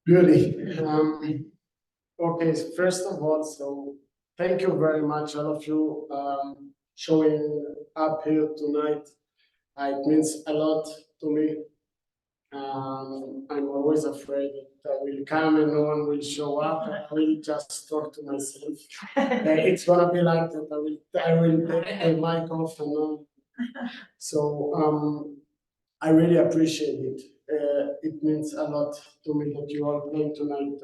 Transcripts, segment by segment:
Beauty. Okay, first of all, so thank you very much, all of you, showing up here tonight. It means a lot to me. I'm always afraid that I will come and no one will show up. I will just talk to myself. It's gonna be like that. I will take the mic off and on. So I really appreciate it. It means a lot to me that you all came tonight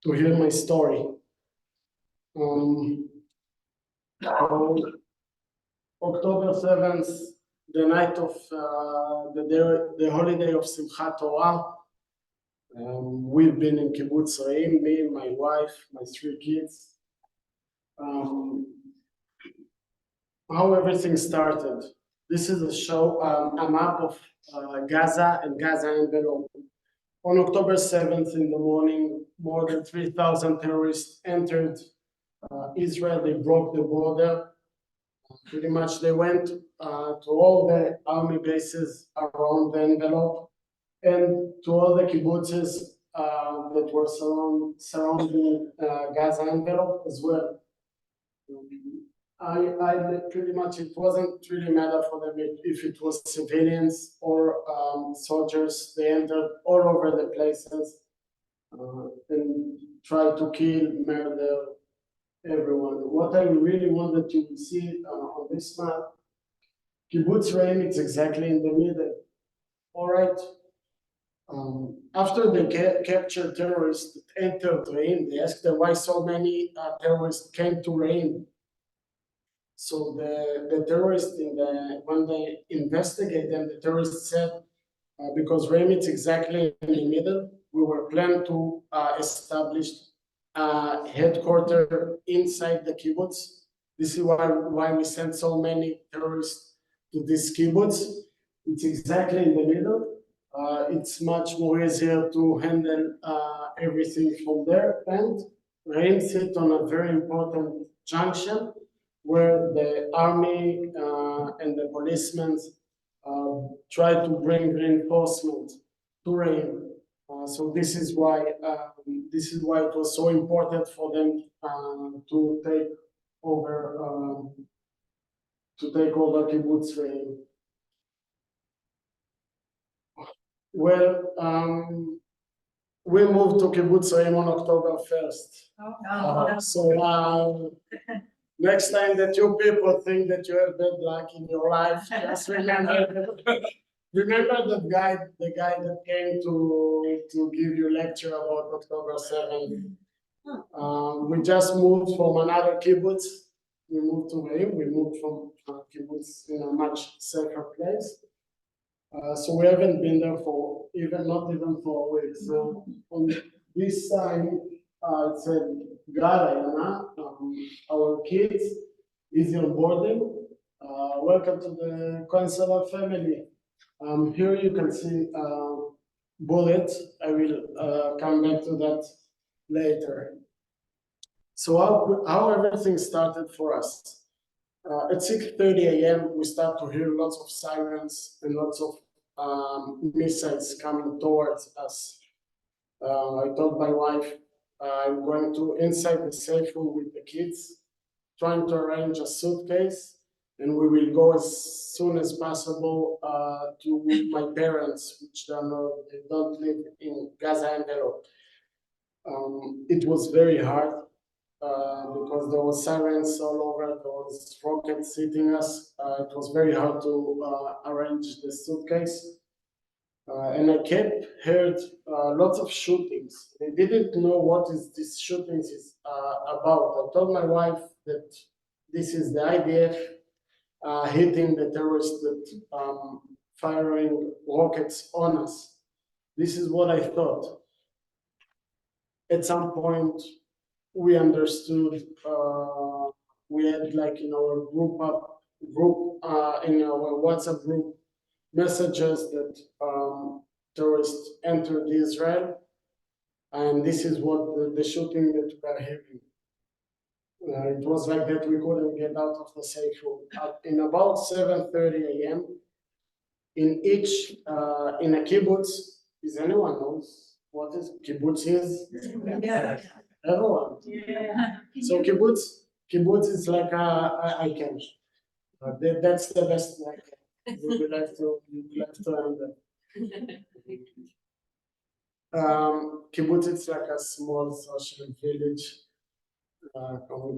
to hear my story. Um, on October 7th, the night of the holiday of Simchat Torah, we've been in Kibbutz Re'im, me, my wife, my three kids. How everything started. This is a map of Gaza and Gaza envelope. On October 7th in the morning, more than 3,000 terrorists entered Israel. They broke the border. Pretty much they went to all the army bases around the envelope and to all the kibbutzes that were surrounding Gaza envelope as well. I pretty much, it wasn't really matter for them if it was civilians or soldiers. They entered all over the places and tried to kill, murder everyone. What I really wanted you to see on this map, Kibbutz Re'im, it's exactly in the middle. All right. After they captured terrorists that entered Re'im, they asked them why so many terrorists came to Re'im. So the terrorists when they investigate them, the terrorists said, because Re'im is exactly in the middle, we were planned to establish a headquarters inside the kibbutz. This is why we sent so many terrorists to this kibbutz. It's exactly in the middle. It's much more easier to handle everything from there. And Re'im sit on a very important junction where the army and the policemen try to bring reinforcement to Re'im. So this is why it was so important for them to take over Kibbutz Re'im. Well, we moved to Kibbutz Re'im on October 1st. So next time that you people think that you have bad luck in your life, just remember the guy that came to give you lecture about October 7th. We just moved from another kibbutz. We moved to Re'im. We moved from kibbutz in a much safer place. So we haven't been there for not even for a week. So on this side, it said Gaza, our kids, easy onboarding. Welcome to the Cohen Solal family. Here you can see bullet. I will come back to that later. So how everything started for us. At 6:30 a.m., we start to hear lots of sirens and lots of missiles coming towards us. I told my wife I'm going to inside the safe room with the kids, trying to arrange a suitcase, and we will go as soon as possible to my parents, which they don't live in Gaza envelope. It was very hard because there was sirens all over, there was rockets hitting us. It was very hard to arrange the suitcase. And I kept heard lots of shootings. They didn't know what this shootings is about. I told my wife that this is the IDF hitting the terrorists that firing rockets on us. This is what I thought. At some point, we understood. We had like in our in our WhatsApp group messages that terrorists entered Israel, and this is what the shooting that we are hearing. It was like that we couldn't get out of the safe room. In about 7:30 a.m., in a kibbutz, is anyone knows what is kibbutz is? Yeah. Everyone. Yeah. So kibbutz is like I can. That's the best I can. You will have to earn that. Kibbutz is like a small social village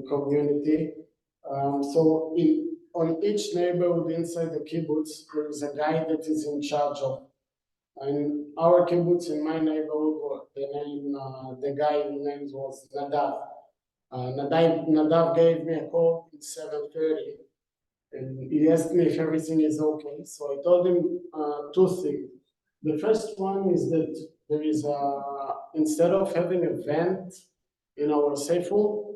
community. So on each neighborhood inside the kibbutz, there is a guy that is in charge of. And our kibbutz in my neighborhood, the guy's name was Nadav. Nadav gave me a call at 7:30, and he asked me if everything is okay. So I told him two things. The first one is that there is instead of having a vent in our safe room,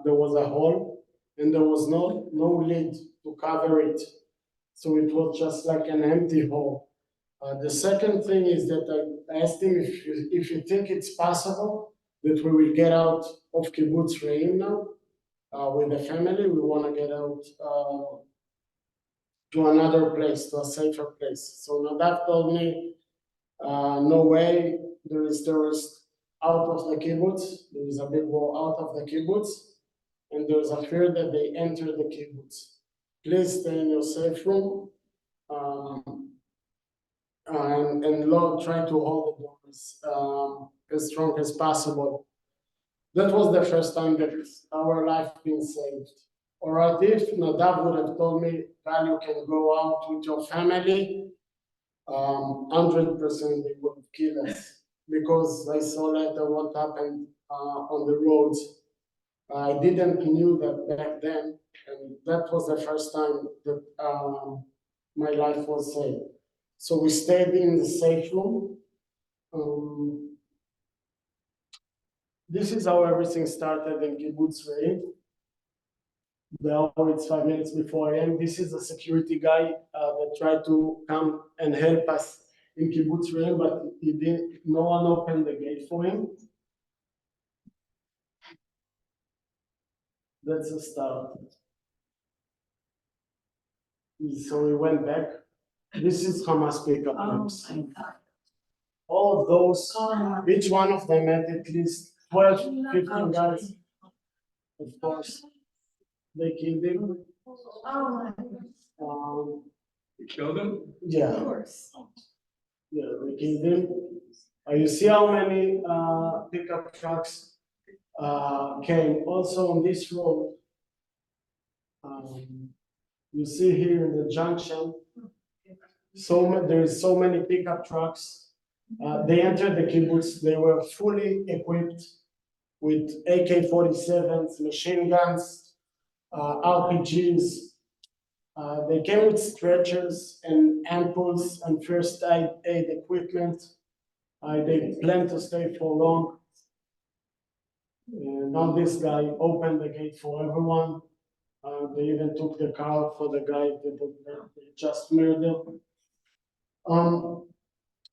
there was a hole, and there was no lid to cover it. So it was just like an empty hole. The second thing is that I asked him if you think it's possible that we will get out of Kibbutz Re'im now with the family. We want to get out to another place, to a safer place. So Nadav told me, no way, there is terrorists out of the kibbutz. There is a big wall out of the kibbutz, and there is a fear that they enter the kibbutz. Please stay in your safe room. And Lord, try to hold the doors as strong as possible. That was the first time that our life been saved. Or if Nadav would have told me, Val, you can go out with your family, 100% they would have killed us because I saw later what happened on the roads. I didn't knew that back then, and that was the first time that my life was saved. So we stayed in the safe room. This is how everything started in Kibbutz Re'im. It's 5 minutes before I am. This is a security guy that tried to come and help us in Kibbutz Re'im, but no one opened the gate for him. That's a start. So we went back. This is Hamas pickup trucks. All of those, each one of them had at least 12, 15 guys. Of course, they killed him. You killed him? Yeah. Of course. Yeah, they killed him. You see how many pickup trucks came also on this road. You see here in the junction, there's so many pickup trucks. They entered the kibbutz. They were fully equipped with AK-47s, machine guns, RPGs. They came with stretchers and ampoules and first aid equipment. They planned to stay for long. And now this guy opened the gate for everyone. They even took the car for the guy that they just murdered.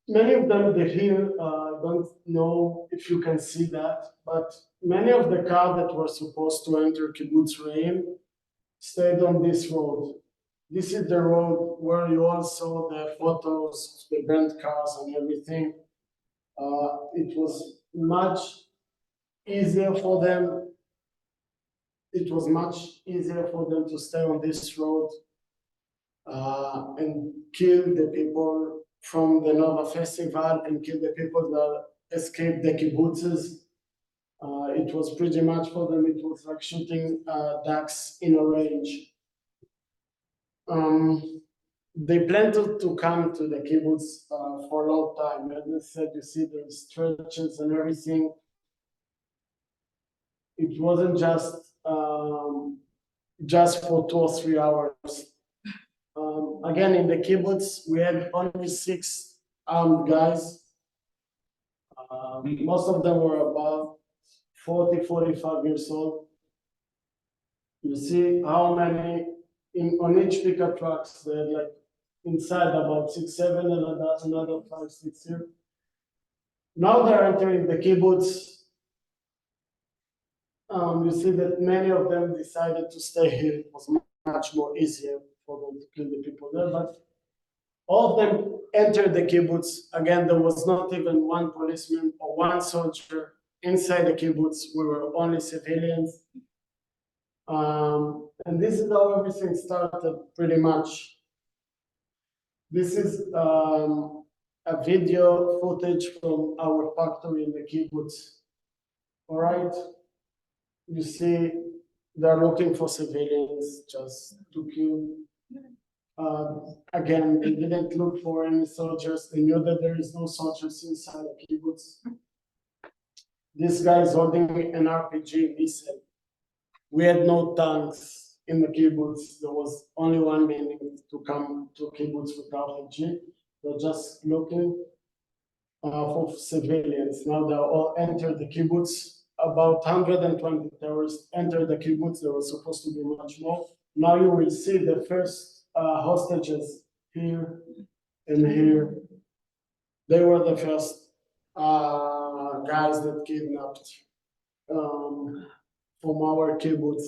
Many of them, they here, don't know if you can see that, but many of the cars that were supposed to enter Kibbutz Re'im stayed on this road. This is the road where you all saw the photos of the burnt cars and everything. It was much easier for them. It was much easier for them to stay on this road and kill the people from the Nova Festival and kill the people that escaped the kibbutzes. It was pretty much for them, it was like shooting ducks in a range. They planned to come to the kibbutz for a long time. As I said, you see the stretches and everything. It wasn't just for 2 or 3 hours. Again, in the kibbutz, we had only 6 armed guys. Most of them were above 40, 45 years old. You see how many on each pickup trucks, they had like inside about 6, 7, and another 5, 6 here. Now they're entering the kibbutz. You see that many of them decided to stay here. It was much more easier for them to kill the people there, but All of them entered the kibbutz. Again, there was not even one policeman or one soldier inside the kibbutz. We were only civilians. And this is how everything started, pretty much. This is a video footage from our factory in the kibbutz. All right, you see, they're looking for civilians just to kill. Again, they didn't look for any soldiers. They knew that there is no soldiers inside the kibbutz. This guy is holding an RPG missile. We had no tanks in the kibbutz. There was only one meaning to come to kibbutz with RPG. They're just looking for civilians. Now they all entered the kibbutz. About 120 terrorists entered the kibbutz. There was supposed to be much more. Now you will see the first hostages here and here. They were the first guys that kidnapped from our kibbutz.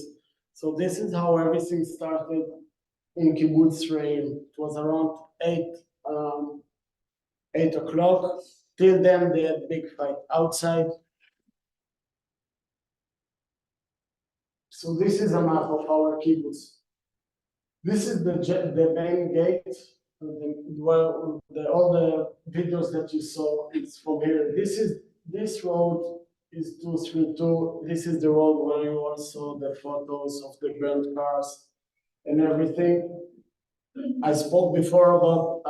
So this is how everything started in Kibbutz Re'im. It was around 8 o'clock. Till then, they had big fight outside. So this is a map of our kibbutz. This is the main gate. All the videos that you saw is from here. This road is 232. This is the road where you all saw the photos of the burnt cars and everything. I spoke before about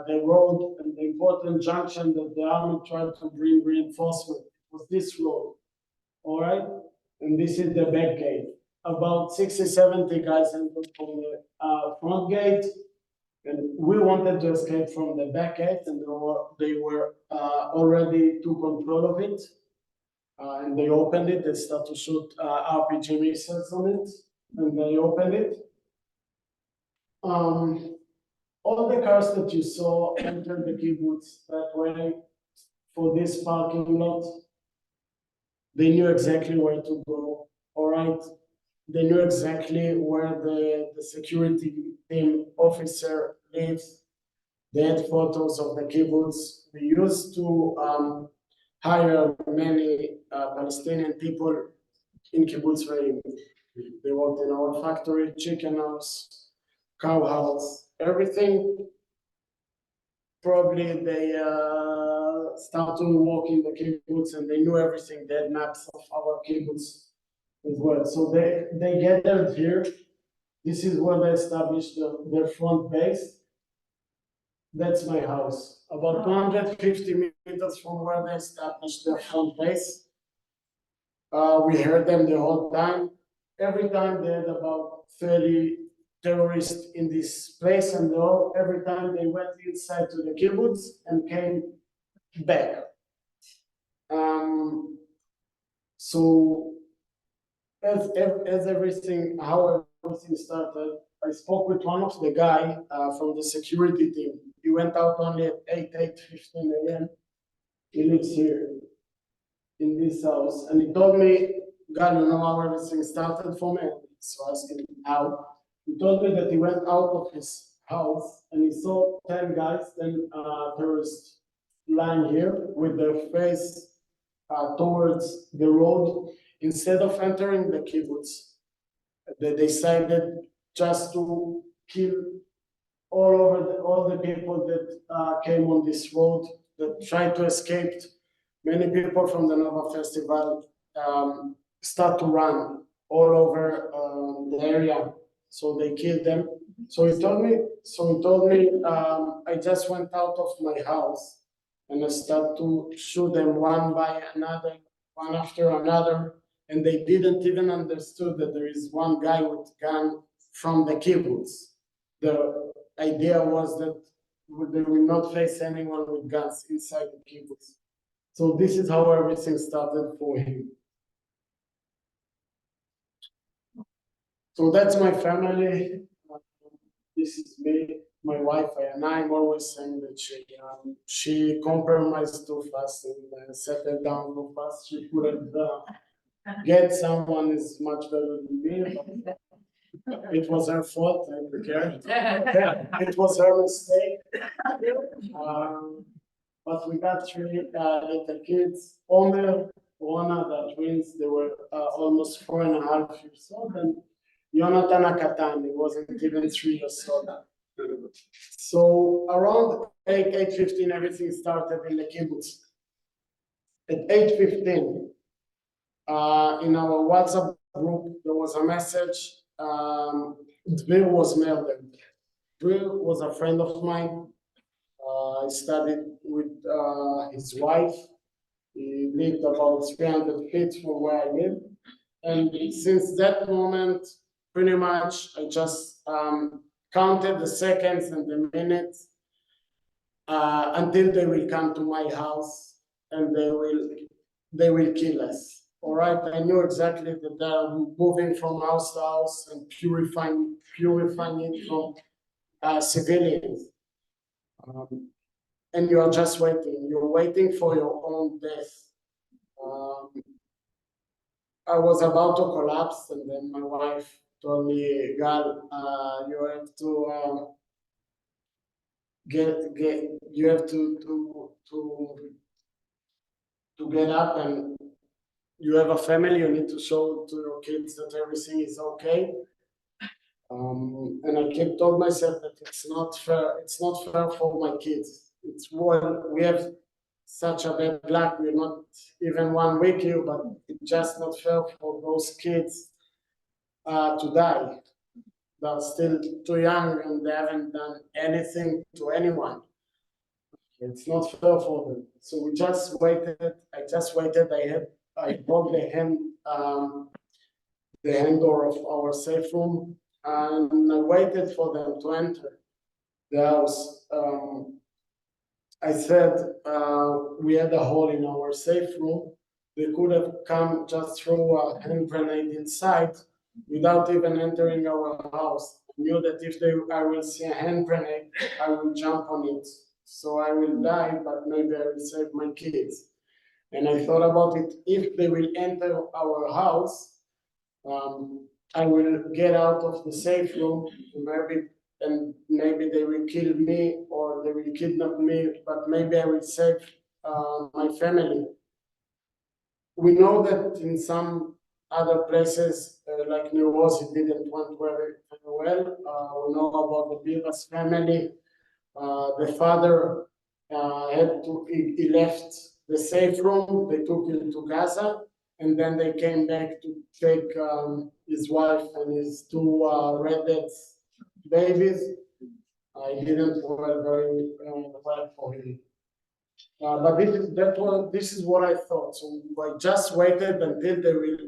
the road and the important junction that the army tried to bring reinforcement. It was this road, all right? And this is the back gate. About 60, 70 guys entered from the front gate, and we wanted to escape from the back gate, and they were already took control of it, and they opened it. They started to shoot RPG missiles on it, and they opened it. All the cars that you saw entered the kibbutz that way for this parking lot. They knew exactly where to go, all right? They knew exactly where the security team officer lives. They had photos of the kibbutz. We used to hire many Palestinian people in Kibbutz Re'im. They worked in our factory, chicken house, cow house, everything. Probably they started to work in the kibbutz and they knew everything. They had maps of our kibbutz as well. So they gathered here. This is where they established their front base. That's my house. About 250 meters from where they established their front base. We heard them the whole time. Every time they had about 30 terrorists in this place, and every time they went inside to the kibbutz and came back. So as everything, how everything started, I spoke with one of the guy from the security team. He went out only at 8:15 a.m. He lives here in this house, and he told me, God, you know how everything started for me? So I asked him how. He told me that he went out of his house and he saw 10 guys, 10 terrorists lying here with their face towards the road. Instead of entering the kibbutz, they decided just to kill all the people that came on this road, that tried to escape. Many people from the Nova Festival start to run all over the area. So they killed them. So he told me, I just went out of my house and I started to shoot them one by another, one after another. And they didn't even understood that there is one guy with gun from the kibbutz. The idea was that they will not face anyone with guns inside the kibbutz. So this is how everything started for him. So that's my family. This is me, my wife, and I'm always saying that she compromised too fast and settled down too fast. She couldn't get someone is much better than me. It was her fault, I don't care. It was her mistake. But we got three little kids. Omer, Rona, the twins, they were almost 4.5 years old, and Jonathan Akatan, he wasn't even 3 years old. So around 8:15, everything started in the kibbutz. At 8:15, in our WhatsApp group, there was a message. Dvir was murdered. Dvir was a friend of mine. I studied with his wife. He lived about 300 feet from where I live. And since that moment, pretty much, I just counted the seconds and the minutes until they will come to my house and they will kill us. All right, I knew exactly that they're moving from house to house and purifying it from civilians. And you are just waiting. You're waiting for your own death. I was about to collapse, and then my wife told me, "Gal, you have to you have to get up, and you have a family. You need to show to your kids that everything is okay." And I kept told myself that it's not fair. It's not fair for my kids. It's well, we have such a bad luck. We're not even 1 week here, but it's just not fair for those kids to die. They're still too young and they haven't done anything to anyone. It's not fair for them. So we just waited. I just waited. I broke the hand door of our safe room, and I waited for them to enter the house. I said we had a hole in our safe room. They could have come just throw a hand grenade inside without even entering our house. I knew that if I will see a hand grenade, I will jump on it. So I will die, but maybe I will save my kids. And I thought about it. If they will enter our house, I will get out of the safe room, and maybe they will kill me or they will kidnap me, but maybe I will save my family. We know that in some other places, like New Orleans, it didn't went very well. We know about the Bivas family. The father he left the safe room. They took him to Gaza, and then they came back to take his wife and his two redhead babies. I didn't well very well for him. But this is what I thought. So I just waited until they will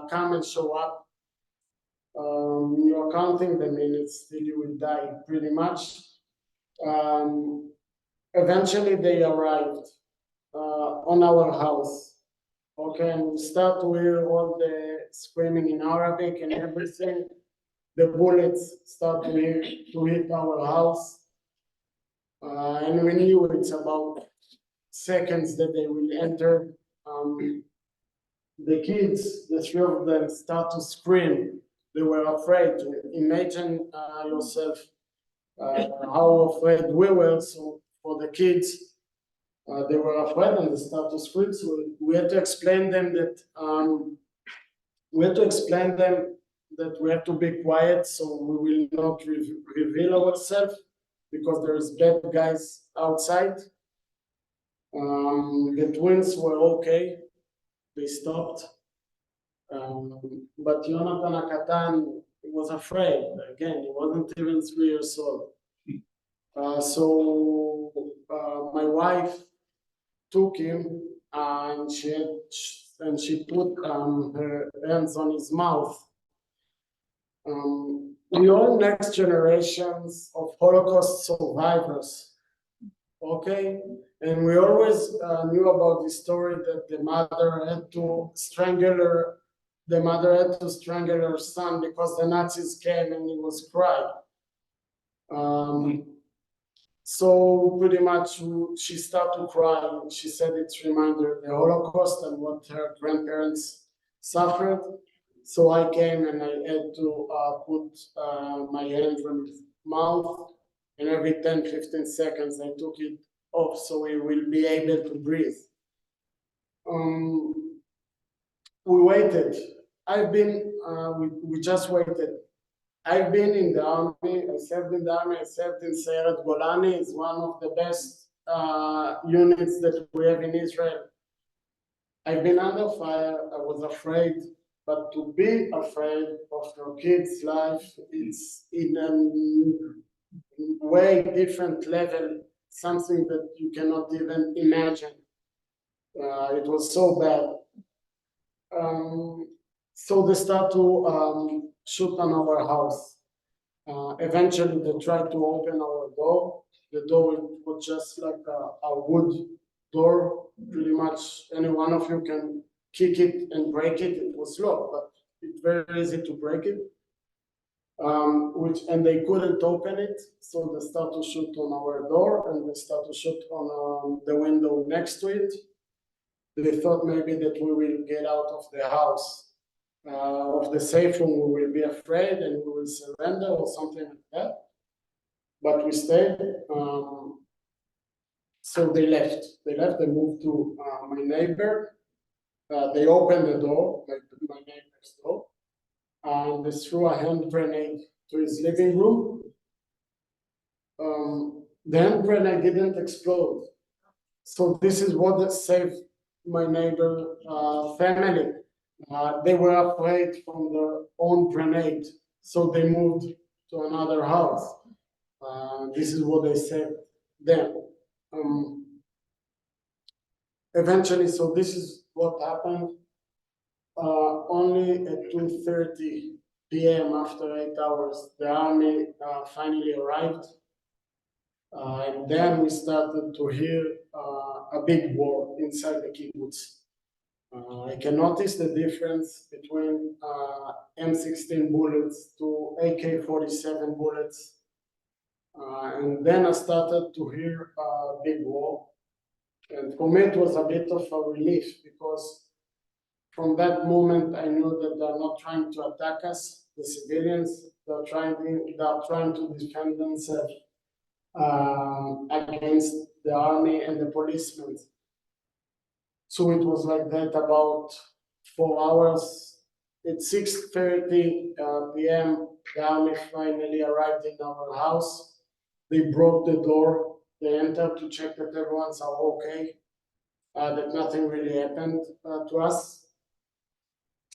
come and show up. You're counting the minutes till you will die, pretty much. Eventually, they arrived on our house. Okay, and we start to hear all the screaming in Arabic and everything. The bullets start to hit our house. And we knew it's about seconds that they will enter. The kids, the three of them, start to scream. They were afraid. Imagine yourself how afraid we were. So for the kids, they were afraid and they start to scream. So we had to explain them that we have to be quiet, so we will not reveal ourselves because there's bad guys outside. The twins were okay; they stopped. But Jonathan Akatan was afraid. Again, he wasn't even 3 years old. So my wife took him and she put her hands on his mouth. We are next generations of Holocaust survivors. Okay, and we always knew about the story that the mother had to strangle her son because the Nazis came and he was crying. So pretty much she started to cry. She said it's reminder the Holocaust and what her grandparents suffered. So I came and I had to put my hand from his mouth, and every 10-15 seconds I took it off so he will be able to breathe. We waited. We just waited. I've been in the army. I served in the army. I served in Sayeret Golani. It's one of the best units that we have in Israel. I've been under fire. I was afraid, but to be afraid of your kid's life, it's in a way different level, something that you cannot even imagine. It was so bad. So they start to shoot on our house. Eventually, they tried to open our door. The door was just like a wood door. Pretty much any one of you can kick it and break it. It was locked, but it's very easy to break it. And they couldn't open it, so they start to shoot on our door and they start to shoot on the window next to it. They thought maybe that we will get out of the house, of the safe room, we will be afraid and we will surrender or something like that. But we stayed. So they left. They moved to my neighbor. They opened the door, like my neighbor's door, and they threw a hand grenade to his living room. The hand grenade didn't explode. So this is what saved my neighbor family. They were afraid from their own grenade, so they moved to another house. This is what they said then. Eventually, so this is what happened. Only at 2:30 p.m. after 8 hours, the army finally arrived. And then we started to hear a big war inside the kibbutz. I can notice the difference between M16 bullets to AK-47 bullets. And then I started to hear a big war. And for me, it was a bit of a relief because from that moment, I knew that they're not trying to attack us, the civilians. They're trying to defend themselves against the army and the policemen. So it was like that about 4 hours. At 6:30 p.m., the army finally arrived in our house. They broke the door. They entered to check that everyone's okay, that nothing really happened to us.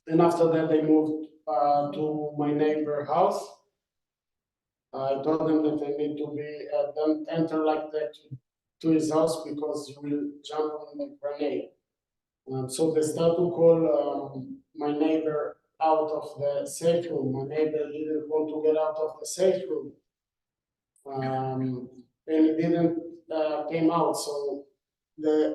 And after that, they moved to my neighbor's house. I told them that they need to be, don't enter like that to his house because you will jump on the grenade. So they start to call my neighbor out of the safe room. My neighbor didn't want to get out of the safe room. And he didn't came out. So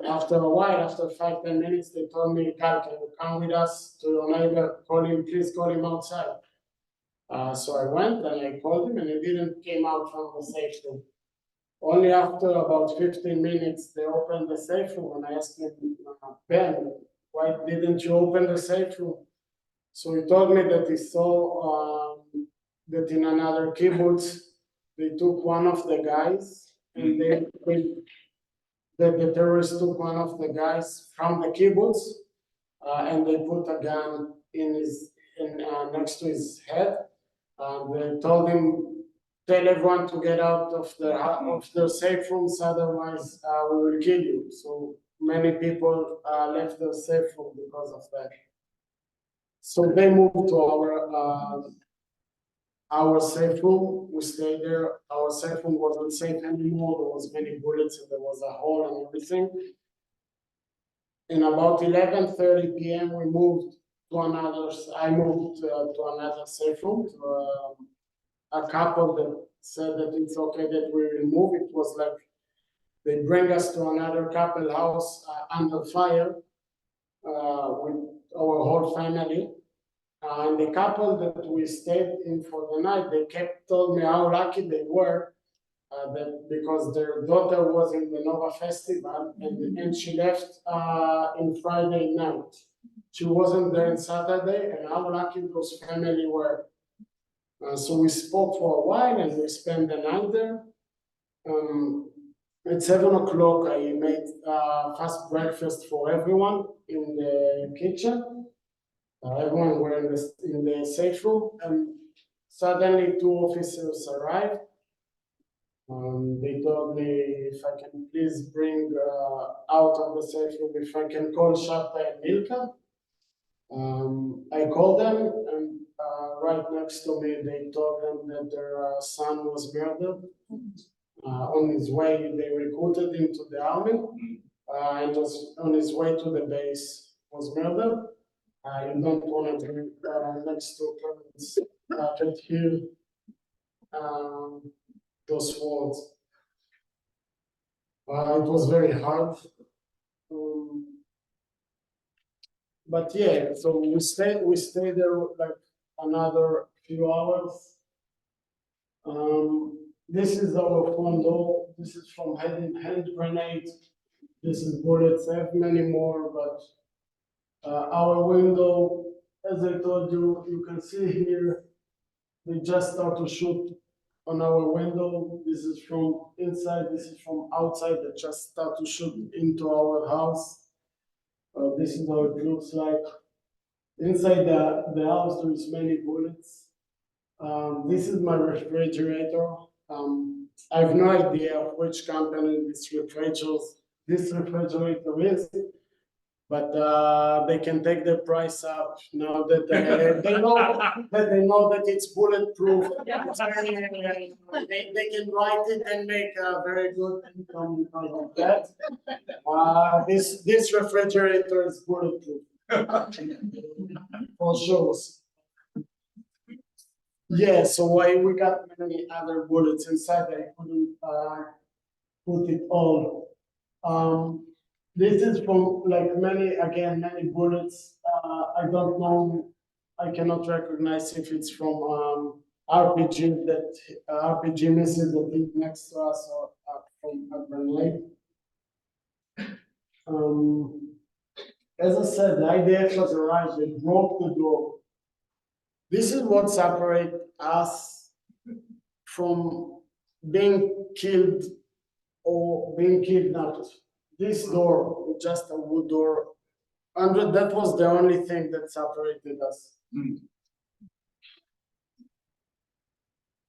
after a while, after 5-10 minutes, they told me, "Cal, can you come with us to your neighbor? Please call him outside." So I went and I called him and he didn't came out from the safe room. Only after about 15 minutes, they opened the safe room and I asked him, "Ben, why didn't you open the safe room?" So he told me that he saw that in another kibbutz, they took one of the guys and the terrorists took one of the guys from the kibbutz and they put a gun next to his head. They told him, "Tell everyone to get out of the safe rooms, otherwise we will kill you." So many people left the safe room because of that. So they moved to our safe room. We stayed there. Our safe room wasn't safe anymore. There was many bullets and there was a hole and everything. In about 11:30 p.m., I moved to another safe room, to a couple that said that it's okay that we will move. It was like they bring us to another couple house under fire with our whole family. And the couple that we stayed in for the night, they told me how lucky they were because their daughter was in the Nova Festival and she left in Friday night. She wasn't there on Saturday, and how lucky those family were. So we spoke for a while, and we spent the night there. At 7 o'clock, I made fast breakfast for everyone in the kitchen. Everyone were in the safe room, and suddenly two officers arrived. They told me if I can please bring out of the safe room, if I can call Shata and Milka. I called them, and right next to me, they told them that their son was murdered. On his way, they recruited him to the army, and was on his way to the base, was murdered. You don't want to bring next to parents that hear those words. It was very hard. But yeah, so we stayed there like another few hours. This is our front door. This is from hand grenade. This is bullets. I have many more, but our window, as I told you, you can see here, they just start to shoot on our window. This is from inside, this is from outside, they just start to shoot into our house. This is how it looks like. Inside the house, there is many bullets. This is my refrigerator. I have no idea which company this refrigerator is, but they can take the price up now that they know that it's bulletproof. They can write it and make a very good income because of that. This refrigerator is bulletproof for sure. Yeah, so we got many other bullets inside. I couldn't put it all. This is from like many bullets. I don't know. I cannot recognize if it's from RPG RPG missiles that hit next to us or from a grenade. As I said, the IDF has arrived. They broke the door. This is what separates us from being killed or being kidnapped. This door, just a wood door, and that was the only thing that separated us.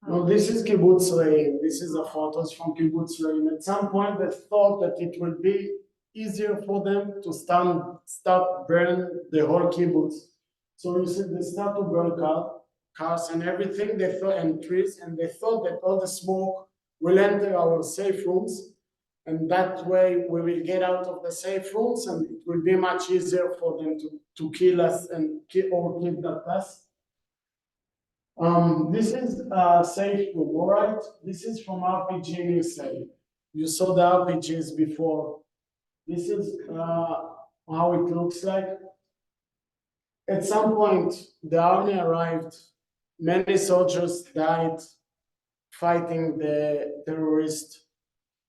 Now this is Kibbutz Re'im. This is a photos from Kibbutz Re'im. At some point, they thought that it would be easier for them to stop burn the whole kibbutz. So you see, they start to burn cars and everything. They thought, and trees, and they thought that all the smoke will enter our safe rooms, and that way we will get out of the safe rooms, and it will be much easier for them to kill us and kidnap us. This is a safe room, all right? This is from RPG missile. You saw the RPGs before. This is how it looks like. At some point, the army arrived. Many soldiers died fighting the terrorists.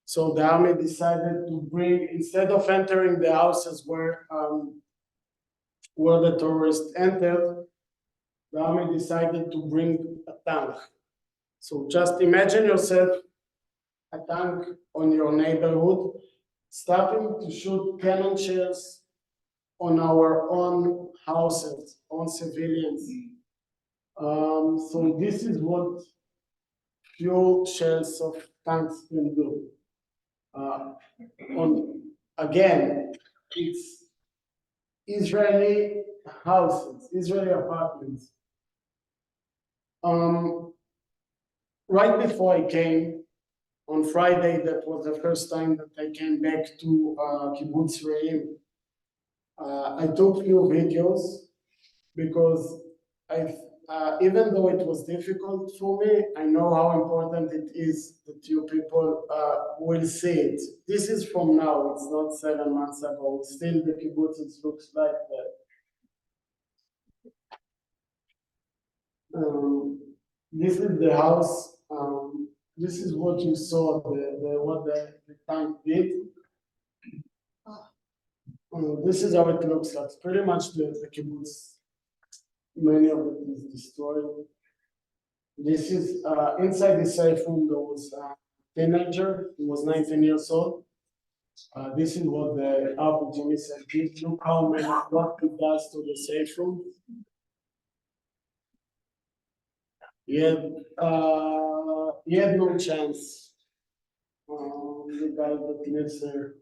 So the army decided to bring, instead of entering the houses where the terrorists entered, the army decided to bring a tank. So just imagine yourself, a tank on your neighborhood, starting to shoot cannon shells on our own houses, on civilians. So this is what few shells of tanks can do. Again, it's Israeli houses, Israeli apartments. Right before I came, on Friday, that was the first time that I came back to Kibbutz Re'im. I took few videos because even though it was difficult for me, I know how important it is that you people will see it. This is from now, it's not 7 months ago. Still the kibbutz looks like that. This is the house. This is what you saw, what the tank did. This is how it looks like. Pretty much the kibbutz. Many of it is destroyed. This is inside the safe room. There was a teenager. He was 19 years old. This is what the Abu Jimmy said. Look how many what he does to the safe room. He had no chance. The guy that lives there.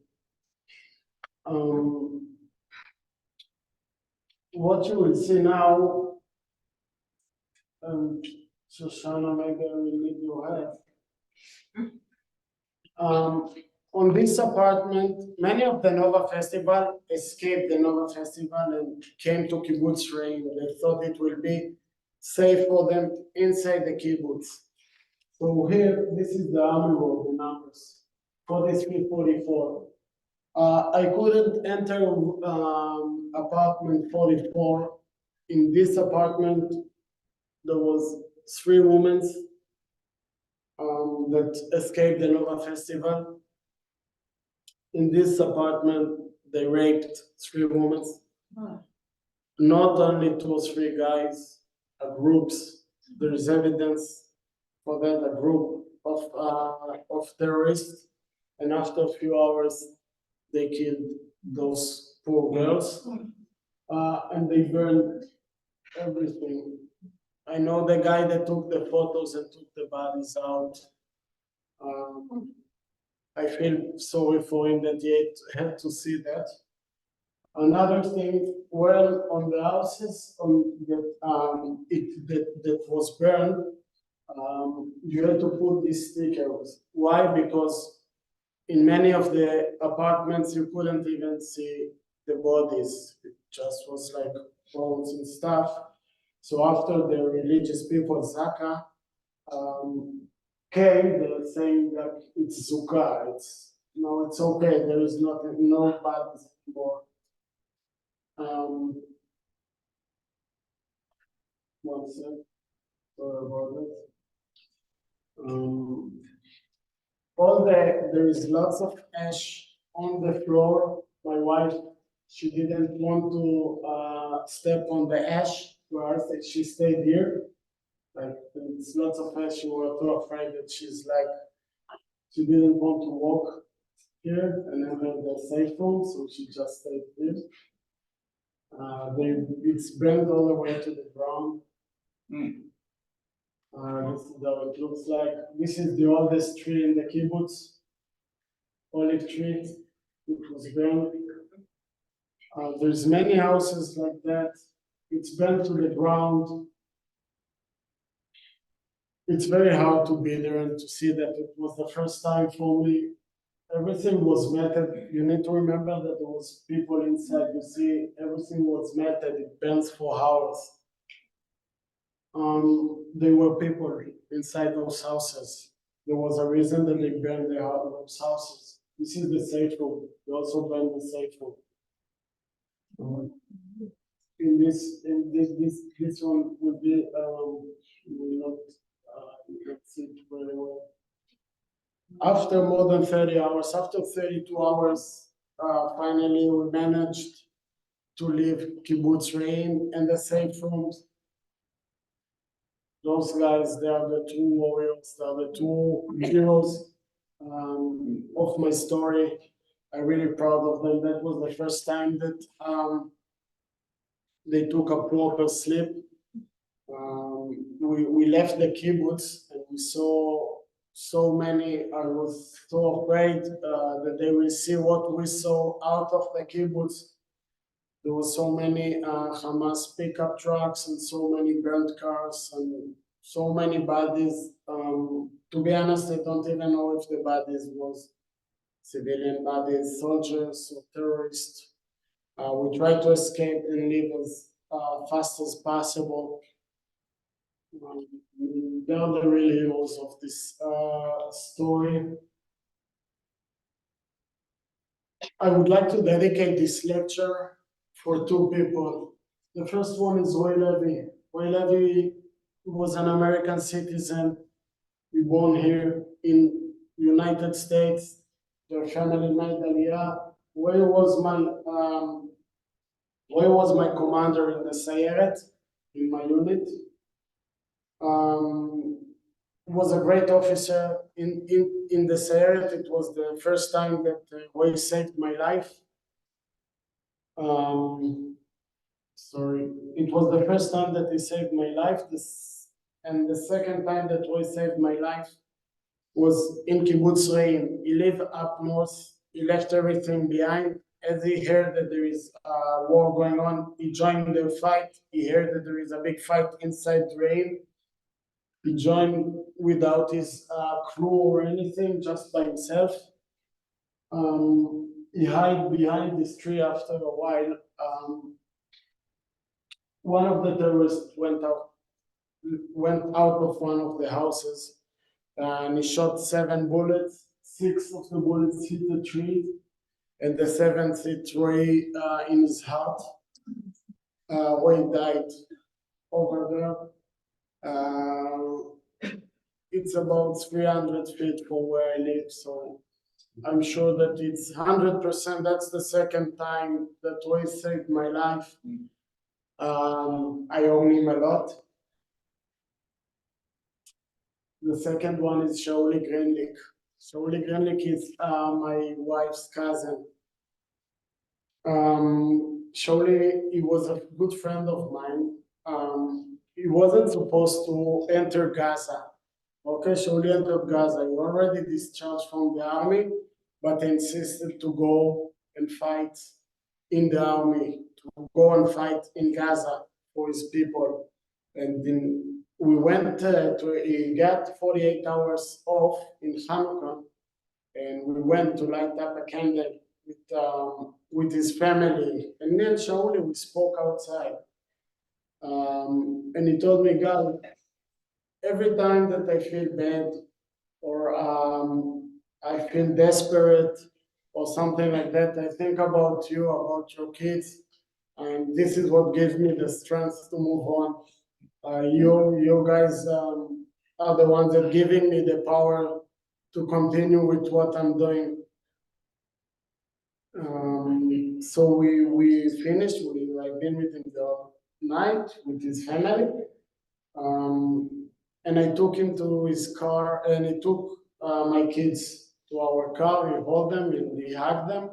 What you will see now, Shoshana, maybe I will need your help. On this apartment, many of the Nova Festival escaped the Nova Festival and came to Kibbutz Re'im. They thought it will be safe for them inside the kibbutz. So here, this is the army road, the numbers, 43, 44. I couldn't enter apartment 44. In this apartment, there was 3 women that escaped the Nova Festival. In this apartment, they raped 3 women. Not only 2 or 3 guys, groups. There is evidence for that, a group of terrorists. And after a few hours, they killed those poor girls. And they burned everything. I know the guy that took the photos and took the bodies out. I feel sorry for him that he had to see that. Another thing, well, on the houses that was burned, you had to put these stickers. Why? Because in many of the apartments, you couldn't even see the bodies. It just was like bones and stuff. So after the religious people, Zaka, came, they were saying that it's Zuka, it's okay, there is nothing, no bodies anymore. One sec, sorry about that. There is lots of ash on the floor. My wife, she didn't want to step on the ash, whereas she stayed here. Like, there's lots of ash. She was too afraid that she didn't want to walk here and enter the safe room, so she just stayed here. It's burned all the way to the ground. This is how it looks like. This is the oldest tree in the kibbutz, olive tree. It was burned. There's many houses like that. It's burned to the ground. It's very hard to be there and to see that. It was the first time for me. Everything was matted. You need to remember that there was people inside. You see, everything was matted. It burns for hours. There were people inside those houses. There was a reason that they burned those houses. This is the safe room. They also burned the safe room. In this one will be will not see it very well. After more than 30 hours, after 32 hours, finally we managed to leave Kibbutz Re'im and the safe rooms. Those guys, they are the 2 warriors, they are the 2 heroes of my story. I'm really proud of them. That was the first time that they took a proper sleep. We left the kibbutz and we saw so many. I was so afraid that they will see what we saw out of the kibbutz. There were so many Hamas pickup trucks and so many burnt cars and so many bodies. To be honest, I don't even know if the bodies was civilian bodies, soldiers or terrorists. We tried to escape and leave as fast as possible. They are the real heroes of this story. I would like to dedicate this lecture for 2 people. The first one is Roy Levy. Roy Levy was an American citizen. He born here in United States. Their family made Aliyah Where was my commander in the Sayeret, in my unit. Was a great officer in the Sayeret. It was the first time that he saved my life. Sorry, it was the first time that he saved my life. And the second time that he saved my life was in Kibbutz Re'im. He lived up north. He left everything behind. As he heard that there is a war going on, he joined the fight. He heard that there is a big fight inside Re'im. He joined without his crew or anything, just by himself. He hid behind this tree after a while. One of the terrorists went out of one of the houses and he shot 7 bullets. 6 of the bullets hit the tree, and the 7th hit Roy in his heart. Roy died over there. It's about 300 feet from where I live, so I'm sure that it's 100%. That's the second time that Roy saved my life. I owe him a lot. The second one is Shauli Grenlik. Shauli Grenlik is my wife's cousin. Shauli, he was a good friend of mine. He wasn't supposed to enter Gaza. Okay, Shauli entered Gaza. He already discharged from the army, but insisted to go and fight in the army, to go and fight in Gaza for his people. And then we went he got 48 hours off in Hanukkah, and we went to light up a candle with his family. And me and Shauli, we spoke outside. And he told me, God, every time that I feel bad or I feel desperate or something like that, I think about you, about your kids, and this is what gives me the strength to move on. You guys are the ones that giving me the power to continue with what I'm doing. So we finished. I've been with him the night with his family. And I took him to his car, and he took my kids to our car. He held them and he hugged them.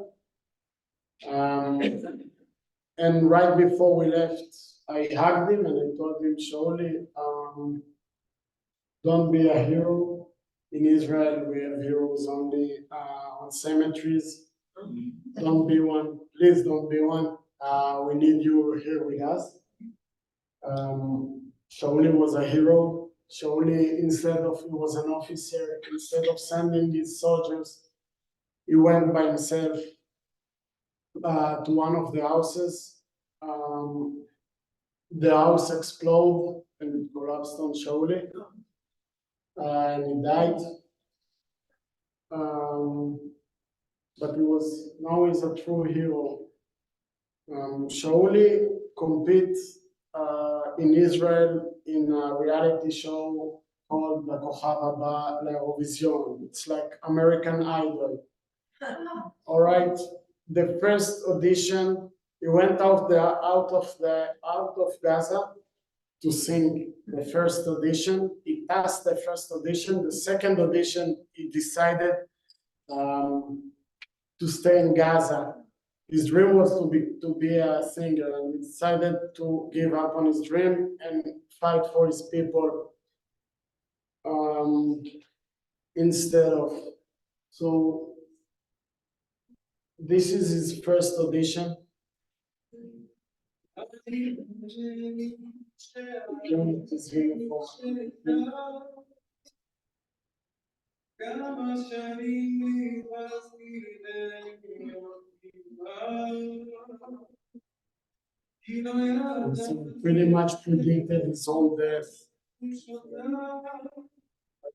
And right before we left, I hugged him and I told him, Shauli, don't be a hero. In Israel, we have heroes only on cemeteries. Don't be one. Please don't be one. We need you here with us. Shauli was a hero. Shauli, he was an officer, instead of sending his soldiers, he went by himself to one of the houses. The house exploded and it collapsed on Shauli, and he died. But now he's a true hero. Shauli competes in Israel in a reality show called הכוכב הבא לאירוויזיון. It's like American Idol. All right. The first audition, he went out of Gaza to sing the first audition. He passed the first audition. The second audition, he decided to stay in Gaza. His dream was to be a singer, and he decided to give up on his dream and fight for his people instead of. So this is his first audition. So pretty much predicted his own death. I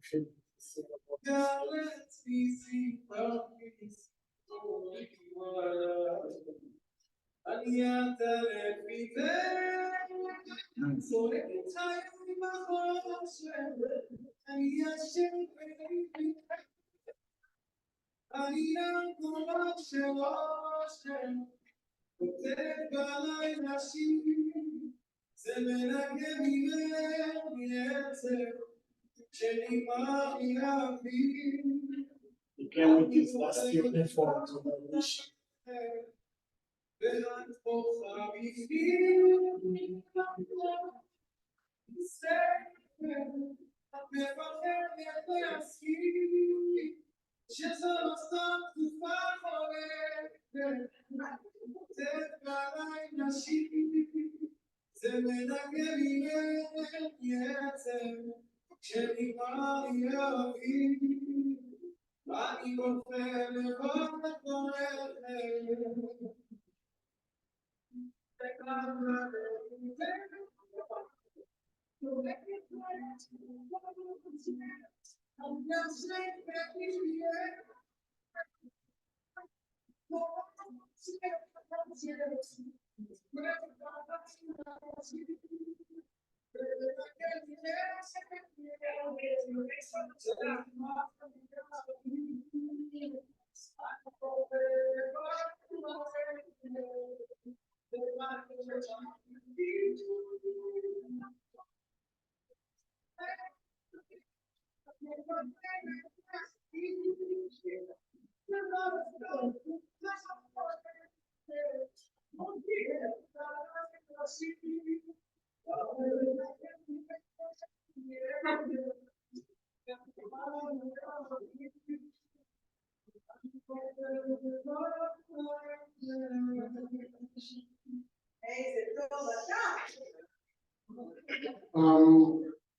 should say about He came with his last uniform to the mission.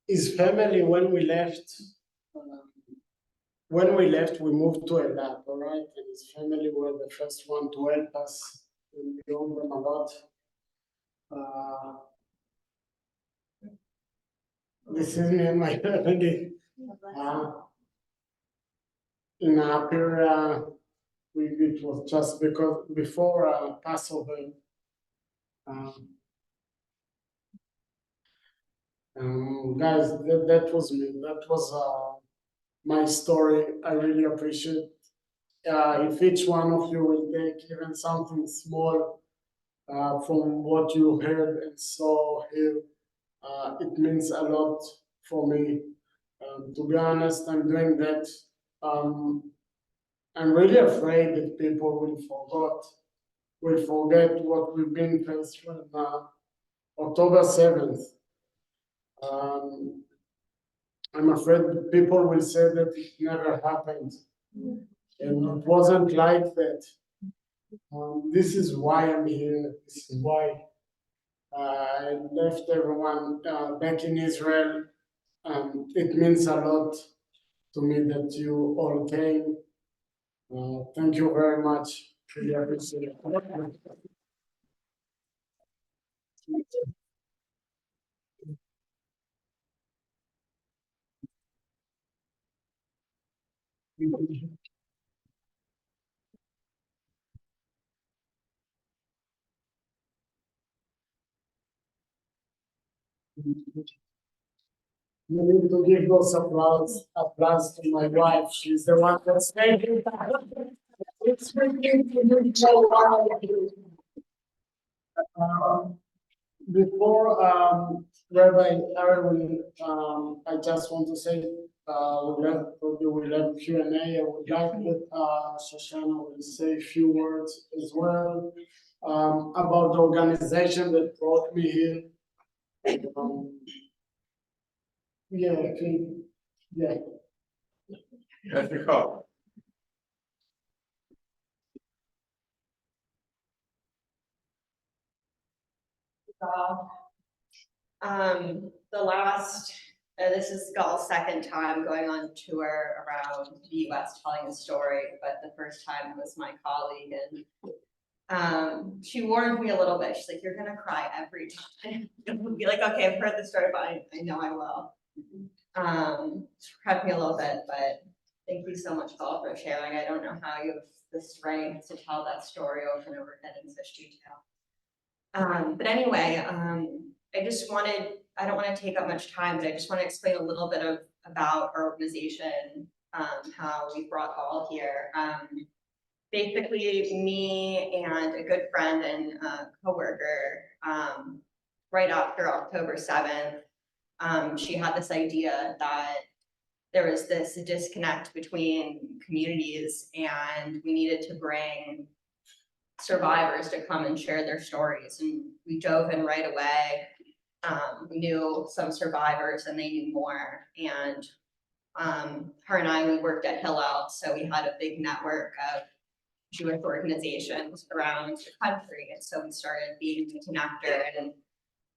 His family, when we left, we moved to Elat, all right? And his family were the first one to help us, and we owe them a lot. This is me and my family. In Apir, it was just because before Passover, guys, that was me. That was my story. I really appreciate. If each one of you will take even something small from what you heard and saw here, it means a lot for me. To be honest, I'm doing that. I'm really afraid that people will forget what we've been faced with October 7th. I'm afraid that people will say that it never happened. And it wasn't like that. This is why I'm here. This is why I left everyone back in Israel. It means a lot to me that you all came. Thank you very much. Really appreciate it. You need to give those applause to my wife. She's the one that's making it's making me so proud. Before Rabbi Aaron, I just want to say we'll have Q&A. I would like that Shoshana will say a few words as well about the organization that brought me here. Yeah, yeah. That's the call. The last, this is Gal's second time going on tour around the US telling a story, but the first time was my colleague, and she warned me a little bit. She's like, "You're gonna cry every time." I'll be like, "Okay, I've heard the story, but I know I will." She prepped me a little bit, but thank you so much, Gal, for sharing. I don't know how you have the strength to tell that story over and over again in such detail. But anyway, I don't want to take up much time, but I just want to explain a little bit about our organization how we brought all here. Basically, me and a good friend and coworker, right after October 7th, she had this idea that there was this disconnect between communities and we needed to bring survivors to come and share their stories. And we dove in right away. We knew some survivors and they knew more. And her and I, we worked at Hillel, so we had a big network of Jewish organizations around the country. And so we started being a connector. And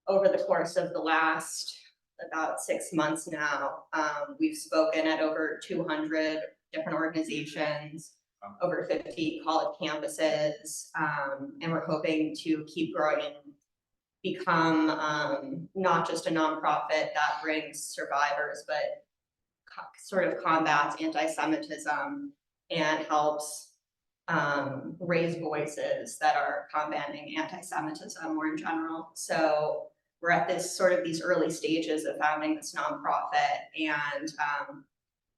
over the course of the last about 6 months now, we've spoken at over 200 different organizations, over 50 college campuses, and we're hoping to keep growing and become not just a nonprofit that brings survivors, but sort of combats anti-Semitism and helps raise voices that are combating anti-Semitism more in general. So we're at this sort of these early stages of founding this nonprofit, and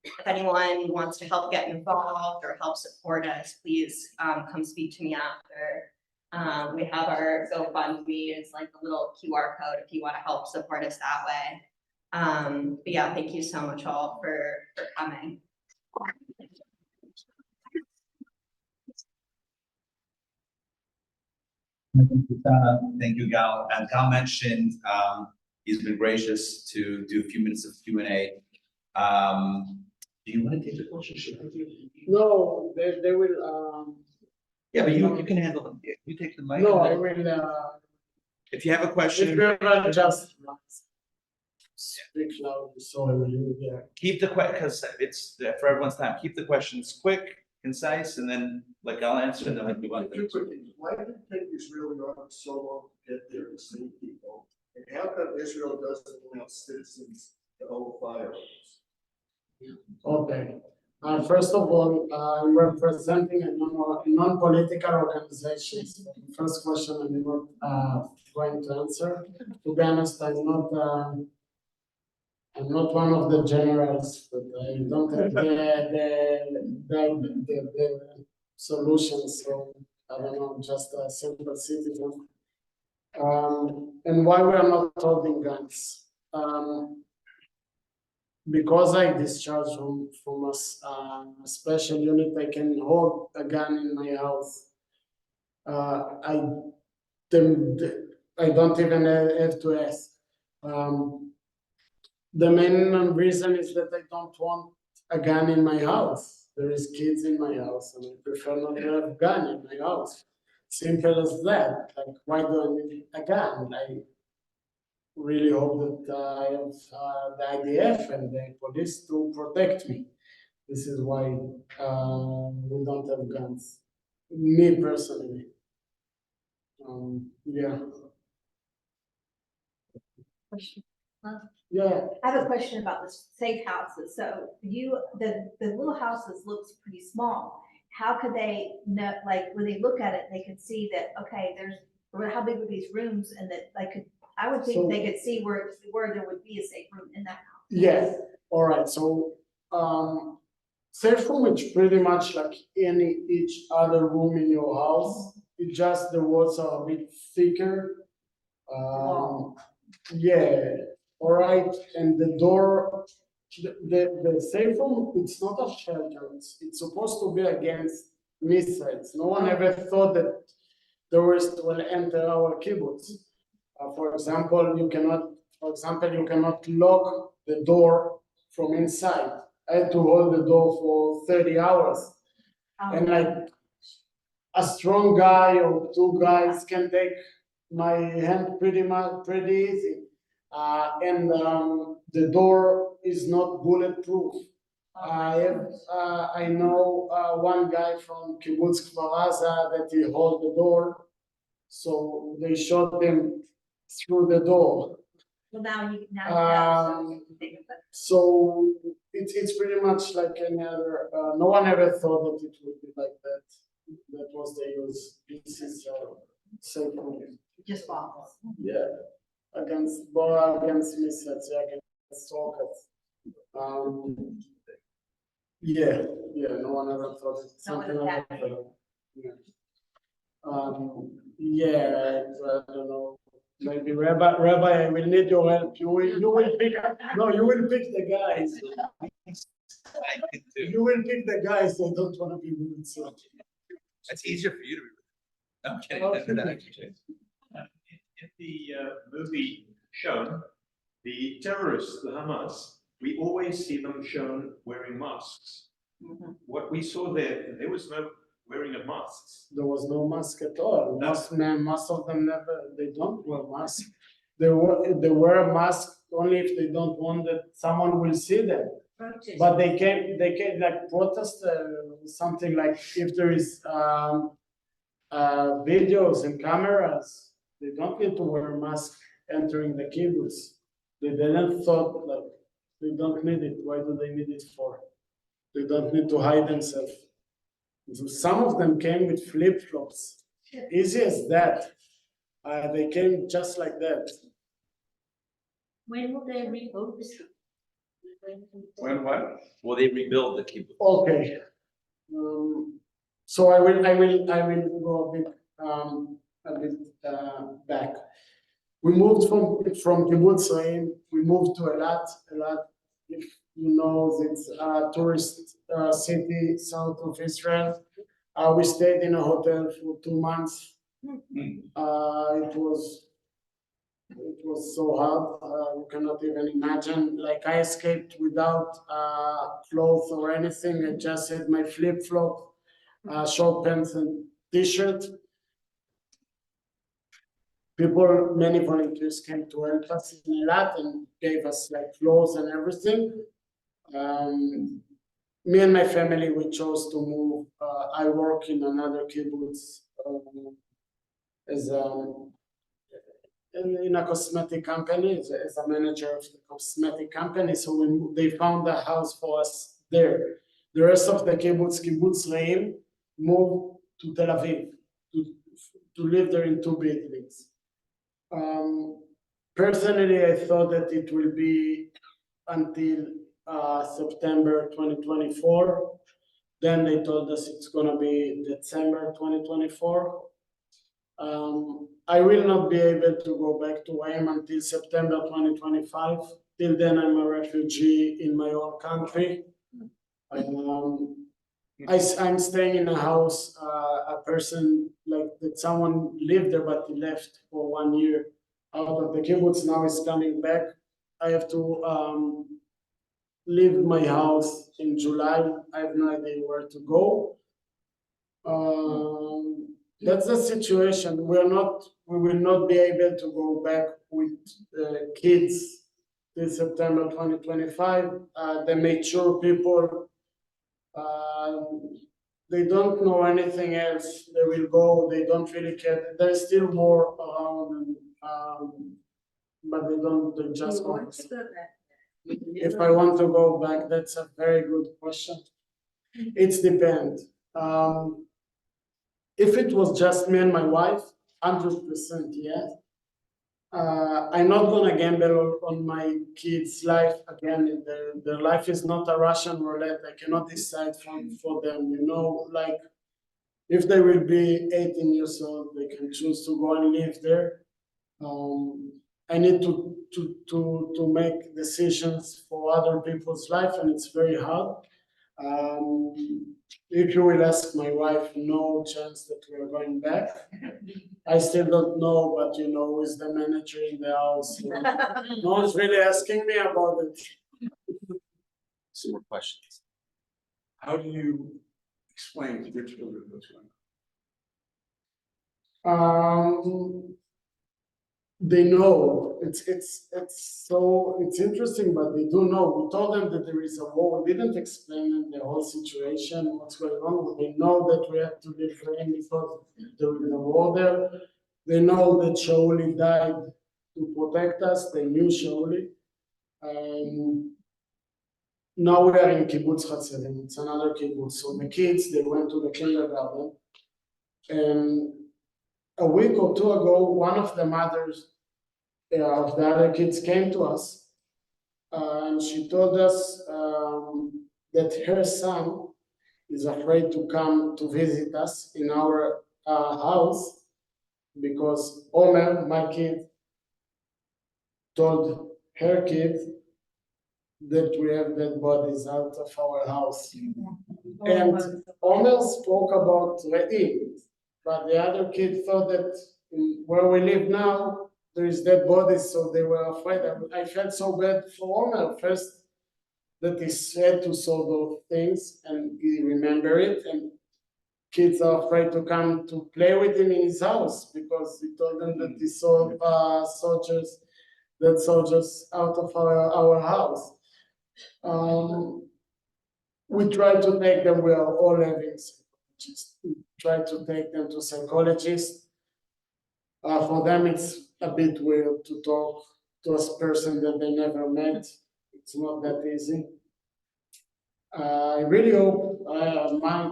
if anyone wants to help get involved or help support us, please come speak to me after. We have our GoFundMe, it's like a little QR code if you want to help support us that way. But yeah, thank you so much all for coming. Thank you, Gal. And Gal mentioned he's been gracious to do a few minutes of Q&A. Do you want to take the question? No, they will, Yeah, but you can handle them. You take the mic. no, and I then- will, If you have a if question, you will just speak loud, so I will, yeah. keep the because it's for everyone's time. Keep the questions quick, concise, and then like I'll answer and then I'll move on. Two quick things. Why did it take Israeli army so long to get there to save people? And how come Israel doesn't allow citizens to own firearms? Okay, first of all, I'm representing a non-political organization. So the first question I'm not going to answer. To be honest, I'm not one of the generals, but I don't have the solution. So I don't know, just a simple citizen. And why we are not holding guns? Because I discharged from a special unit, I can hold a gun in my house. I don't even have to ask. The main reason is that I don't want a gun in my house. There is kids in my house, and I prefer not to have a gun in my house. Simple as that. Like, why do I need a gun? I really hope that I have the IDF and the police to protect me. This is why we don't have guns. Me personally. Yeah. Yeah. I have a question about the safe houses. So the little houses looks pretty small. How could they know, like, when they look at it, they could see that, okay, how big are these rooms, and that I would think they could see where there would be a safe room in that house. Yeah, all right, so, safe room is pretty much like each other room in your house. It's just the walls are a bit thicker. Yeah, all right, and the door, the safe room, it's not a shelter. It's supposed to be against missiles. No one ever thought that terrorists will enter our kibbutz. For example, you cannot lock the door from inside. I had to hold the door for 30 hours. And like a strong guy or two guys can take my hand pretty easy. And the door is not bulletproof. I know one guy from Kibbutz Re'im that he held the door. So they shot him through the door. Well, now you know. So it's pretty much like any other. No one ever thought that it would be like that. That was the use. This is safe room. Just bombs. Yeah, against missiles, yeah, against rockets. Yeah, no one ever thought it, No one something like attacked that. Yeah. Yeah, I don't know, maybe Rabbi, I will need your help, you will pick, no, you will pick the guys. I can do. You will pick the guys that don't wanna be rude, so. That's easier for you to. No, I'm kidding. Okay. No, actually. In the movie shown, the terrorists, the Hamas, we always see them shown wearing masks. What we saw there was no wearing of masks. There was no mask at all. No. Most of them never, they don't wear masks. They wear a mask only if they don't want that someone will see them. But they can like protest, something like if there is, videos and cameras, they don't need to wear a mask entering the kibbutz. They didn't thought like, they don't need it. Why do they need it for? They don't need to hide themselves. So some of them came with flip-flops, easy as that. They came just like that. When will they rebuild this? When what? Will they rebuild the kibbutz? Okay. So I will go a bit back. We moved from Kibbutz Re'im, we moved to Elat. Elat, if you know, it's a tourist city south of Israel. We stayed in a hotel for 2 months. It was so hard, you cannot even imagine. Like I escaped without clothes or anything. I just had my flip-flop, short pants and t-shirt. Many volunteers came to help us in Elat and gave us like clothes and everything. Me and my family, we chose to move. I work in another kibbutz as in a cosmetic company, as a manager of the cosmetic company. So they found a house for us there. The rest of the Kibbutz Re'im, moved to Tel Aviv to live there in 2 buildings. Personally, I thought that it will be until September 2024. Then they told us it's gonna be December 2024. I will not be able to go back to Re'im until September 2025. Till then, I'm a refugee in my own country. I'm staying in a house, a person like that someone lived there, but he left for 1 year out of the kibbutz. Now he's coming back. I have to leave my house in July. I have no idea where to go. That's the situation. We will not be able to go back with kids till September 2025. The mature people, they don't know anything else. They will go, they don't really care. There's still war around, but they just go. If I want to go back, that's a very good question. It's depend. If it was just me and my wife, 100% yes. I'm not gonna gamble on my kids' life again. Their life is not a Russian roulette. I cannot decide for them, you know, like if they will be 18 years old, they can choose to go and live there. I need to make decisions for other people's life, and it's very hard. If you will ask my wife, no chance that we are going back. I still don't know, but you know, who is the manager in the house? No one's really asking me about it. Some more questions. How do you explain to your children what's going They know it's interesting, but they do know. We told them that there is a war. We didn't explain them the whole situation, what's going on. They know that we have to leave Re'im because there is a war there. They know that Shauli died to protect us. They knew Shauli. Now we are in Kibbutz Hatzerim. It's another kibbutz. So the kids, they went to the kindergarten, and a week or 2 ago, one of the mothers of the other kids came to us, and she told us that her son is afraid to come to visit us in our house because Omer, my kid, told her kid that we have dead bodies out of our house. And Omer spoke about Re'im, but the other kid thought that where we live now, there is dead bodies, so they were afraid. I felt so bad for Omer first that he said to saw those things and he remembered it, and kids are afraid to come to play with him in his house because he told them that he saw dead soldiers out of our house. We try to take them, we are all having psychologists, we try to take them to psychologists. For them, it's a bit weird to talk to a person that they never met. It's not that easy. I really hope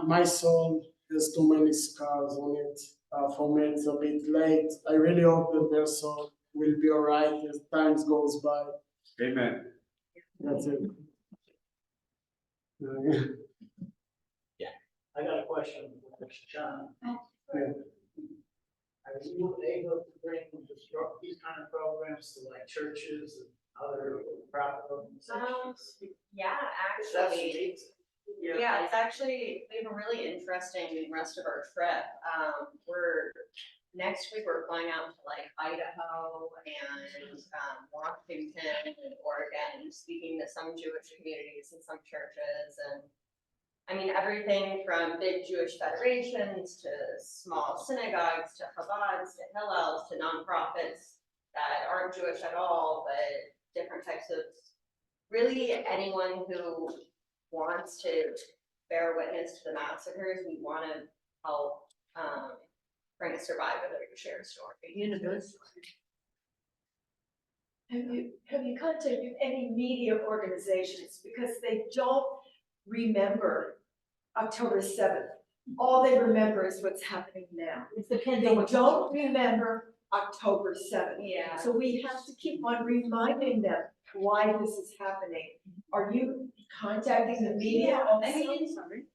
my soul has too many scars on it. For me, it's a bit late. I really hope that their soul will be all right as time goes by. Amen. That's it. I got a question for John. Yeah. Are you able to bring these kind of programs to like churches and other profit organizations? Yeah, actually. Yeah, it's actually, we have a really interesting rest of our trip. Next week, we're flying out to like Idaho and Washington and Oregon, speaking to some Jewish communities and some churches. And I mean, everything from big Jewish federations to small synagogues to Chabads to Hillels to nonprofits that aren't Jewish at all, but different types of, really anyone who wants to bear witness to the massacres. We want to help bring a survivor there to share a story. Have you contacted any media organizations, because they don't remember October 7th. All they remember is what's happening now. It depends They on what. don't remember October 7th. Yeah. So we have to keep on reminding them why this is happening. Are you contacting the media also? I mean,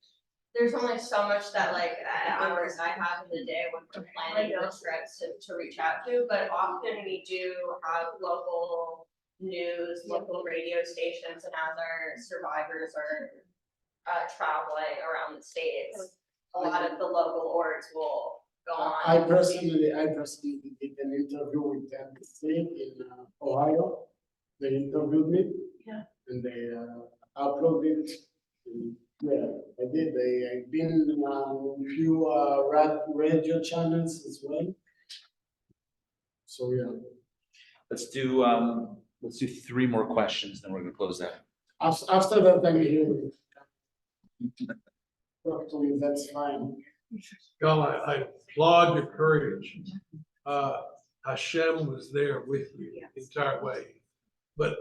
there's only so much that like hours I have in the day when we're planning the trips to reach out to, but often we do have local news, local radio stations, and as our survivors are traveling around the states, a lot of the local orgs will go on. I personally did an interview with them in Ohio. They interviewed me. Yeah. And they uploaded. Yeah, I did. I've been on a few radio channels as well. So yeah. Let's do 3 more questions, then we're gonna close that. After that, I'm here. Talk to me, that's fine. Gal, I applaud your courage. Hashem was there with you the entire way. But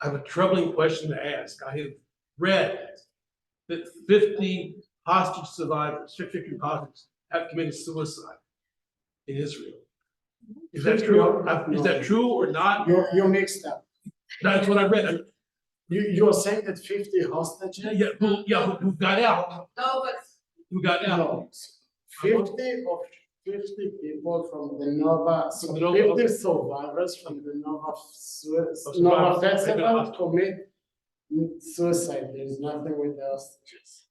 I have a troubling question to ask. I have read that 50 hostage survivors, 50 hostages have committed suicide in Israel. Is that true? Is that true or not? You're mixed up. That's what I read. You're saying that 50 hostages? Who got out? No, but Who got out? No. 50 people from the Nova, so From the Nova- 50 survivors from the Nova survivors. Festival commit suicide. There's nothing with the hostages.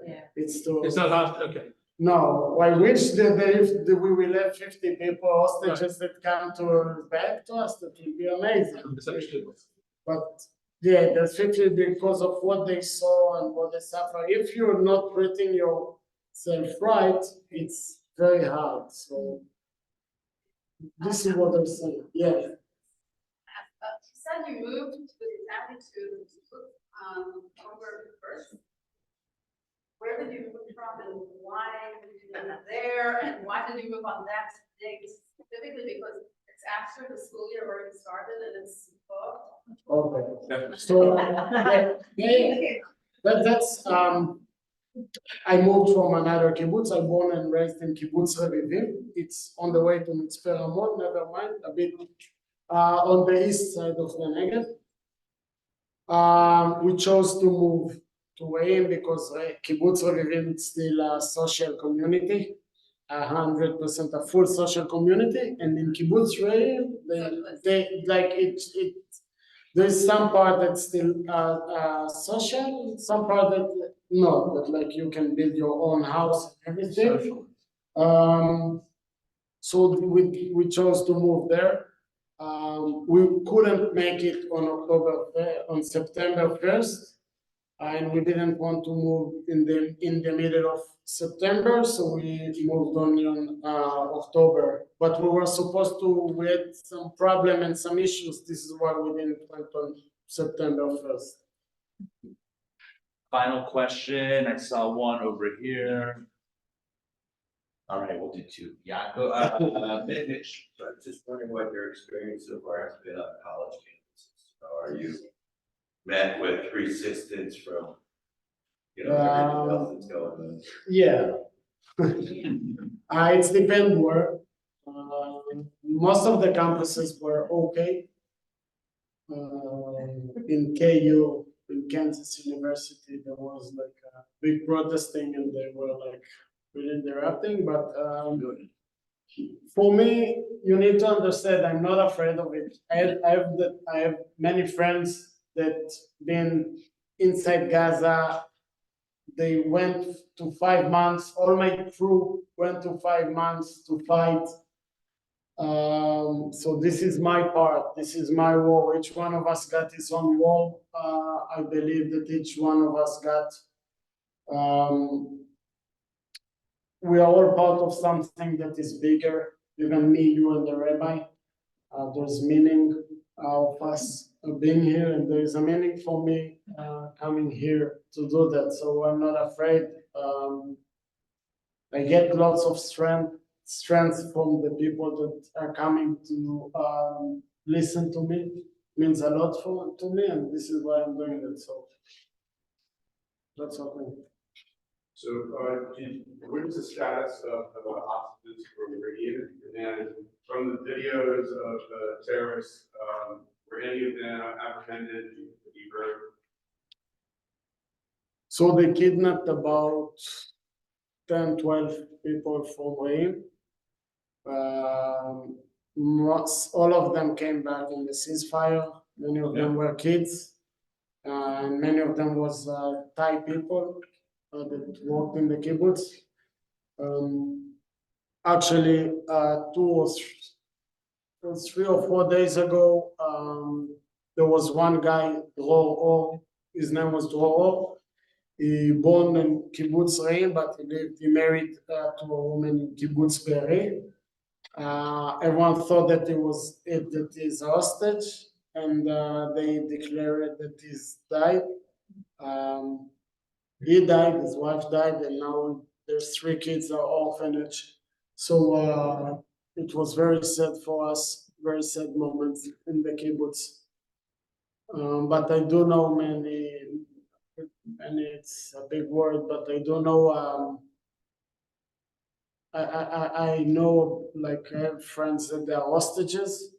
Yeah. It's to. It's not hostage, okay. No, I wish that we will have 50 people hostages that come back to us. That will be amazing. Misunderstood. But yeah, there's 50 because of what they saw and what they suffer. If you're not treating yourself right, it's very hard. So this is what I'm saying. Yeah. You said you moved with your family to October 1st. Where did you move from and why did you move there and why did you move on that date specifically? Because it's after the school year already started and it's booked. Okay. So that's I moved from another kibbutz. I born and raised in Kibbutz Re'im. It's on the way to Mitzpe Ramot, never mind, a bit on the east side of the Negev. We chose to move Re'im because Kibbutz Re'im is still a social community, 100% a full social community, and in Kibbutz Re'im, they like it. There's some part that's still social, some part that not, that like you can build your own house and everything. So we chose to move there. We couldn't make it on September 1st, and we didn't want to move in the middle of September, so we moved only on October. But we were supposed to, we had some problem and some issues. This is why we didn't went on September 1st. Final question, I saw one over here. All right, we'll do two. Yaakov, Mitch. So I'm just wondering what your experience so far has been on college campuses. So are you met with resistance from, everything else that's going on? Yeah. It's depend where. Most of the campuses were okay. In KU, in Kansas University, there was like a big protesting and they were like really interrupting, but for me, you need to understand I'm not afraid of it. I have many friends that been inside Gaza. They went to 5 months. All my crew went to 5 months to fight. So this is my part. This is my war. Each one of us got his own war. I believe that each one of us got. We are all part of something that is bigger. Even me, you, and the rabbi. There's meaning of us being here, and there is a meaning for me coming here to do that. So I'm not afraid. I get lots of strength from the people that are coming to listen to me. It means a lot to me, and this is why I'm doing it. So that's okay. So, what is the status of hostages from Re'im? And from the videos of the terrorists, were any of them apprehended? You heard? So they kidnapped about 10, 12 people from Re'im. All of them came back in the ceasefire. Many of them were kids, and many of them was Thai people that worked in the kibbutz. Actually, 3 or 4 days ago, there was one guy, Dror. His name was Dror. He born in Kibbutz Re'im, but he married to a woman in Kibbutz Be'eri. Everyone thought that he's a hostage, and they declared that he's died. He died, his wife died, and now there's 3 kids are orphanage. So it was very sad for us, very sad moments in the kibbutz. But I do know many, and it's a big word, but I do know. I know, like, I have friends that they are hostages.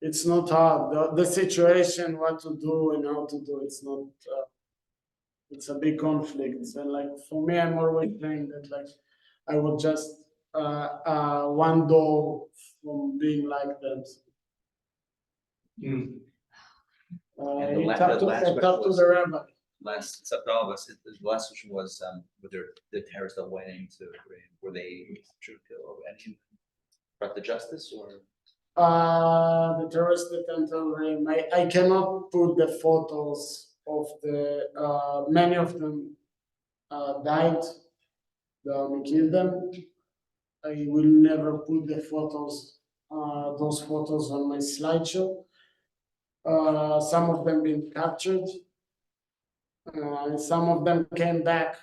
It's not hard. The situation, what to do and how to do, it's not. It's a big conflict, and like for me, I'm always saying that like I would just one door from being like that. It's up to the rabbi. It's up to all of us. The last question was, were the terrorists that went into Re'im, were they should kill any brought to justice or? The terrorists that entered Re'im, I cannot put the photos of the many of them died. The army killed them. I will never put the photos, those photos on my slideshow. Some of them been captured. And some of them came back,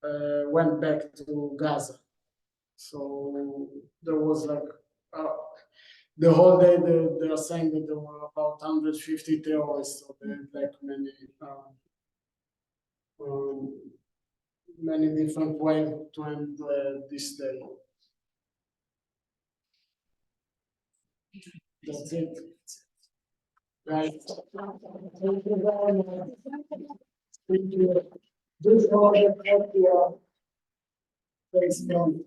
went back to Gaza. So there was like the whole day they are saying that there were about 150 terrorists. So they had like many different ways to end this day. That's it. Right. Thank you very much. Thank you. This is all the, thank you. Thank you.